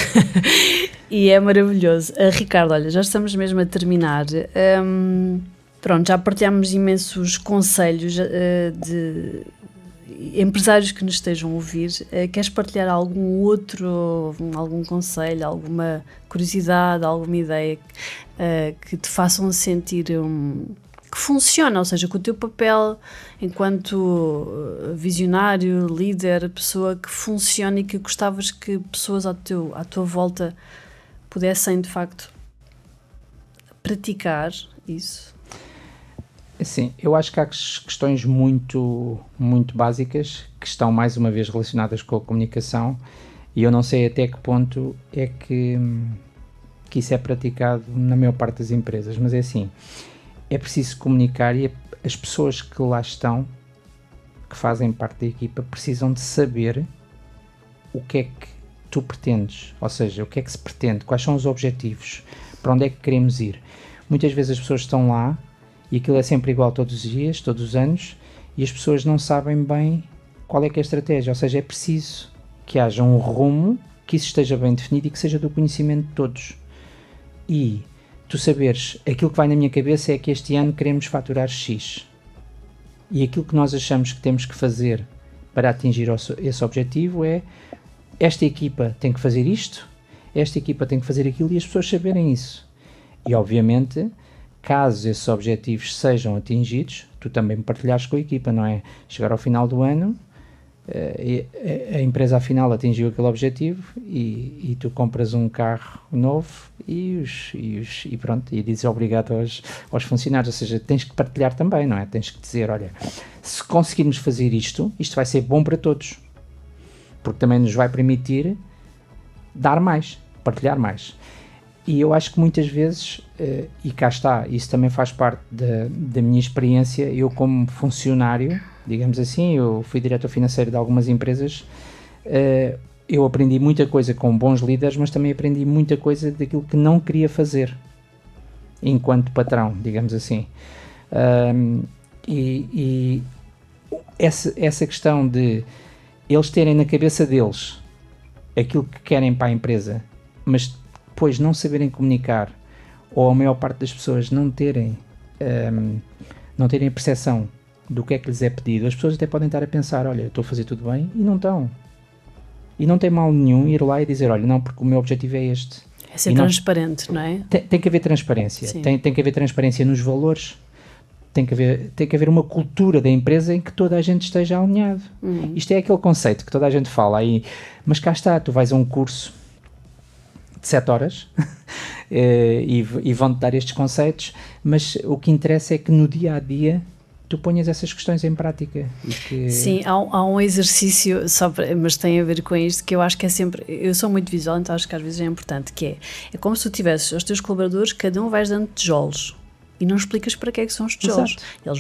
E é maravilhoso. Ricardo, olha, já estamos mesmo a terminar. Pronto, já partilhámos imensos conselhos empresários que nos estejam a ouvir, queres partilhar algum conselho, alguma curiosidade, alguma ideia que te façam sentir que funciona, ou seja, que o teu papel enquanto visionário, líder, pessoa que funciona e que gostavas que pessoas à tua volta pudessem de facto praticar isso? Sim, eu acho que há questões muito, muito básicas que estão mais uma vez relacionadas com a comunicação e eu não sei até que ponto é que isso é praticado na maior parte das empresas, mas é assim, é preciso comunicar e as pessoas que lá estão, que fazem parte da equipa, precisam de saber o que é que tu pretendes, ou seja, o que é que se pretende, quais são os objetivos, para onde é que queremos ir. Muitas vezes as pessoas estão lá e aquilo é sempre igual todos os dias, todos os anos, e as pessoas não sabem bem qual é que é a estratégia, ou seja, é preciso que haja um rumo, que isso esteja bem definido e que seja do conhecimento de todos. E tu saberes, aquilo que vai na minha cabeça é que este ano queremos faturar X. E aquilo que nós achamos que temos que fazer para atingir esse objetivo é, esta equipa tem que fazer isto, esta equipa tem que fazer aquilo e as pessoas saberem isso. E obviamente, caso esses objetivos sejam atingidos, tu também partilhares com a equipa, não é? Chegar ao final do ano, a empresa afinal atingiu aquele objetivo e tu compras um carro novo e pronto, e dizes obrigado aos funcionários, ou seja, tens que partilhar também, não é? Tens que dizer, olha, se conseguirmos fazer isto vai ser bom para todos, porque também nos vai permitir dar mais, partilhar mais. E eu acho que muitas vezes, e cá está, isso também faz parte da minha experiência, eu como funcionário, digamos assim, eu fui diretor financeiro de algumas empresas, eu aprendi muita coisa com bons líderes, mas também aprendi muita coisa daquilo que não queria fazer, enquanto patrão, digamos assim. E essa questão de eles terem na cabeça deles aquilo que querem para a empresa, mas depois não saberem comunicar, ou a maior parte das pessoas não terem a percepção do que é que lhes é pedido, as pessoas até podem estar a pensar, olha, estou a fazer tudo bem, e não estão. E não tem mal nenhum ir lá e dizer, olha, não, porque o meu objetivo é este. É ser transparente, não é? Tem que haver transparência. Tem que haver transparência nos valores. Tem que haver uma cultura da empresa em que toda a gente esteja alinhado. Isto é aquele conceito que toda a gente fala aí, mas cá está, tu vais a um curso de 7 horas e vão-te dar estes conceitos, mas o que interessa é que no dia a dia tu ponhas essas questões em prática. Sim, há um exercício, mas tem a ver com isto, que eu acho que é sempre, eu sou muito visual, então acho que às vezes é importante, que é como se tu tivesses os teus colaboradores, cada um vais dando tijolos e não explicas para que é que são os tijolos. Exato. Eles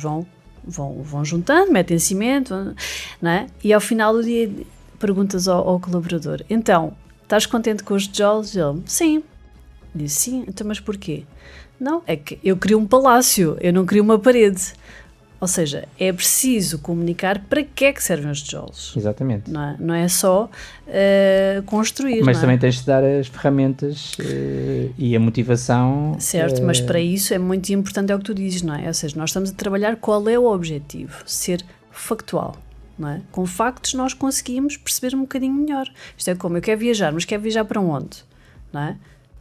vão juntando, metem cimento, não é? E ao final do dia perguntas ao colaborador, então, estás contente com os tijolos? Ele, sim. Disse, sim, então mas porquê? Não, é que eu queria um palácio, eu não queria uma parede. Ou seja, é preciso comunicar para que é que servem os tijolos. Exatamente. Não é só construir. Mas também tens de dar as ferramentas e a motivação. Certo, mas para isso é muito importante, é o que tu dizes, não é? Ou seja, nós estamos a trabalhar qual é o objetivo, ser factual. Não é? Com factos nós conseguimos perceber um bocadinho melhor. Isto é como, eu quero viajar, mas quero viajar para onde? Não é?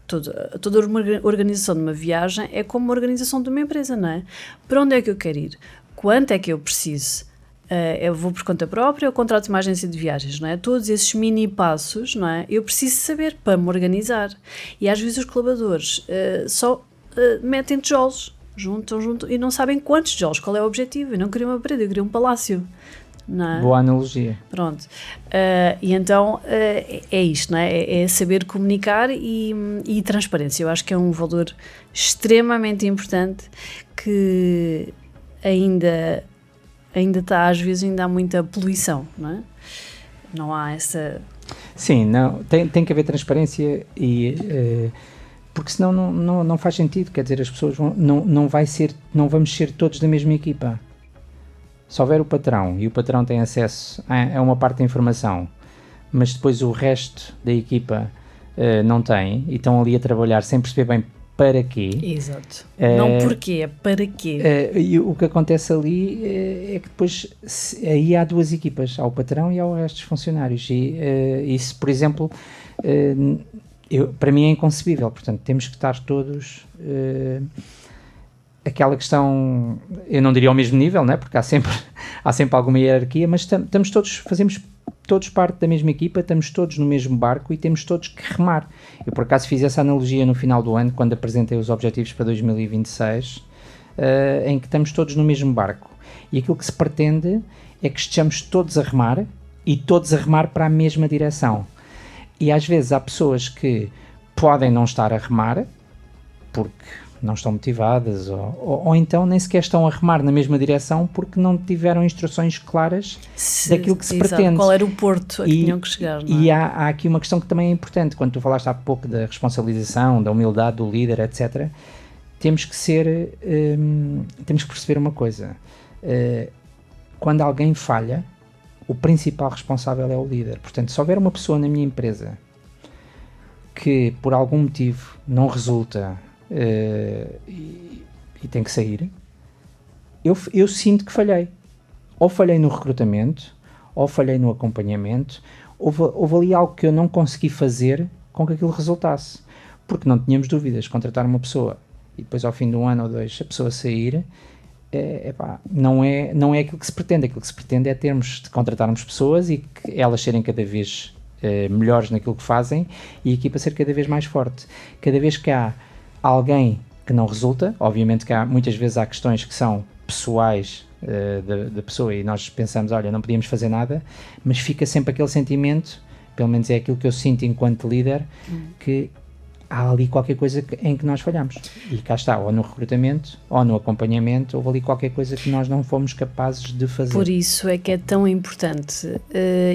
Toda uma organização de uma viagem é como uma organização de uma empresa, não é? Para onde é que eu quero ir? Quanto é que eu preciso? Eu vou por conta própria ou contrato uma agência de viagens, não é? Todos esses mini passos, não é? Eu preciso saber para me organizar. E às vezes os colaboradores só metem tijolos, juntam e não sabem quantos tijolos, qual é o objetivo. Eu não queria uma parede, eu queria um palácio. Não é? Boa analogia. Pronto. E então é isto, não é? É saber comunicar e transparência. Eu acho que é um valor extremamente importante que ainda está, às vezes ainda há muita poluição, não é? Não há essa... Sim, não, tem que haver transparência porque senão não faz sentido, quer dizer, as pessoas não vamos ser todos da mesma equipa. Se houver o patrão e o patrão tem acesso a uma parte da informação, mas depois o resto da equipa não tem e estão ali a trabalhar sem perceber bem para quê. Exato. Não porquê, é para quê. E o que acontece ali é que depois aí há duas equipas, há o patrão e há o resto dos funcionários. E isso, por exemplo, para mim é inconcebível. Portanto, temos que estar todos... aquela questão, eu não diria ao mesmo nível, né? Porque há sempre alguma hierarquia, mas fazemos todos parte da mesma equipa, estamos todos no mesmo barco e temos todos que remar. Eu por acaso fiz essa analogia no final do ano, quando apresentei os objetivos para 2026, em que estamos todos no mesmo barco. E aquilo que se pretende é que estejamos todos a remar e todos a remar para a mesma direção. E às vezes há pessoas que podem não estar a remar, porque não estão motivadas, ou então nem sequer estão a remar na mesma direção porque não tiveram instruções claras daquilo que se pretende. Qual era o porto a que tinham que chegar, não é? E há aqui uma questão que também é importante, quando tu falaste há pouco da responsabilização, da humildade do líder, etc., temos que perceber uma coisa. Quando alguém falha, o principal responsável é o líder. Portanto, se houver uma pessoa na minha empresa que por algum motivo não resulta e tem que sair, eu sinto que falhei. Ou falhei no recrutamento, ou falhei no acompanhamento, houve ali algo que eu não consegui fazer com que aquilo resultasse. Porque não tínhamos dúvidas, contratar uma pessoa e depois ao fim de um ano ou dois a pessoa sair, não é aquilo que se pretende. Aquilo que se pretende é contratarmos pessoas e que elas serem cada vez melhores naquilo que fazem e a equipa ser cada vez mais forte. Cada vez que há alguém que não resulta, obviamente que muitas vezes há questões que são pessoais da pessoa e nós pensamos, olha, não podíamos fazer nada, mas fica sempre aquele sentimento, pelo menos é aquilo que eu sinto enquanto líder, que há ali qualquer coisa em que nós falhamos. E cá está, ou no recrutamento, ou no acompanhamento, houve ali qualquer coisa que nós não fomos capazes de fazer. Por isso é que é tão importante,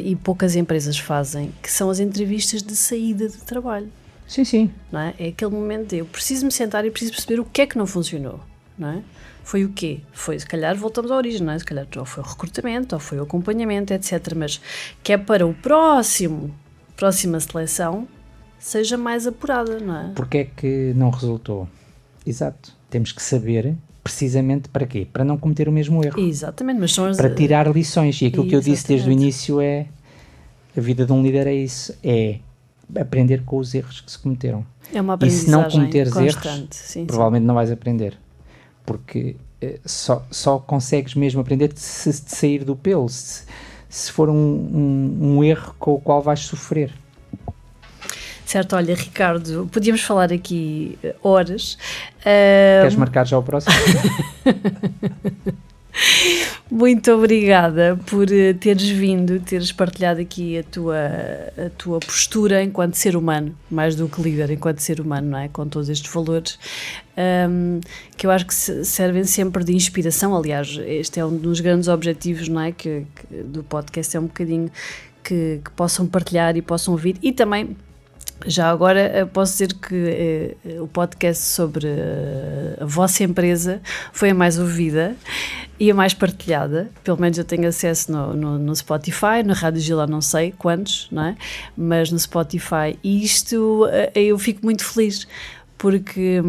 e poucas empresas fazem, que são as entrevistas de saída de trabalho. Sim. Não é? É aquele momento de eu preciso me sentar e preciso perceber o que é que não funcionou, não é? Foi o quê? Foi, se calhar, voltamos à origem, não é? Se calhar ou foi o recrutamento, ou foi o acompanhamento, etc. Mas que é para o próxima seleção seja mais apurada, não é? Porque é que não resultou? Exato. Temos que saber precisamente para quê? Para não cometer o mesmo erro. Exatamente, mas são para tirar lições. E aquilo que eu disse desde o início é a vida de um líder é isso, é aprender com os erros que se cometeram. É uma aprendizagem e se não cometeres constante, erros, provavelmente não vais aprender. Porque só consegues mesmo aprender se sair do pelo, se for um erro com o qual vais sofrer. Certo, olha, Ricardo, podíamos falar aqui horas. Queres marcar já o próximo? Muito obrigada por teres vindo, teres partilhado aqui a tua postura enquanto ser humano, mais do que líder, enquanto ser humano, não é? Com todos estes valores, que eu acho que servem sempre de inspiração. Aliás, este é um dos grandes objetivos, não é? que do podcast é um bocadinho que possam partilhar e possam ouvir, e também já agora posso dizer que o podcast sobre a vossa empresa foi a mais ouvida e a mais partilhada. Pelo menos eu tenho acesso no Spotify, na Rádio Gila não sei quantos, não é? Mas no Spotify. E isto eu fico muito feliz, porque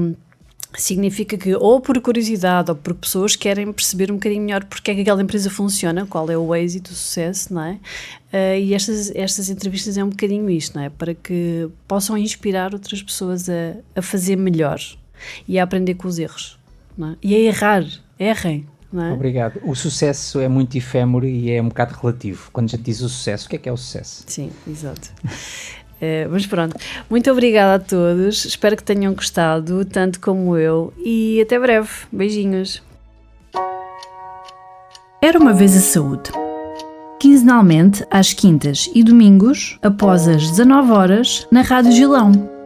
significa que ou por curiosidade ou por pessoas querem perceber um bocadinho melhor porque é que aquela empresa funciona, qual é o êxito, o sucesso, não é? E estas entrevistas é um bocadinho isto, não é? Para que possam inspirar outras pessoas a fazer melhor e a aprender com os erros, não é? E a errar, errem, não é? Obrigado. O sucesso é muito efêmero e é um bocado relativo. Quando a gente diz o sucesso, o que é o sucesso? Sim, exato. Mas pronto, muito obrigada a todos, espero que tenham gostado, tanto como eu, e até breve. Beijinhos. Era uma vez a saúde. Quinzenalmente, às quintas e domingos, após as 19 horas, na Rádio Gilão.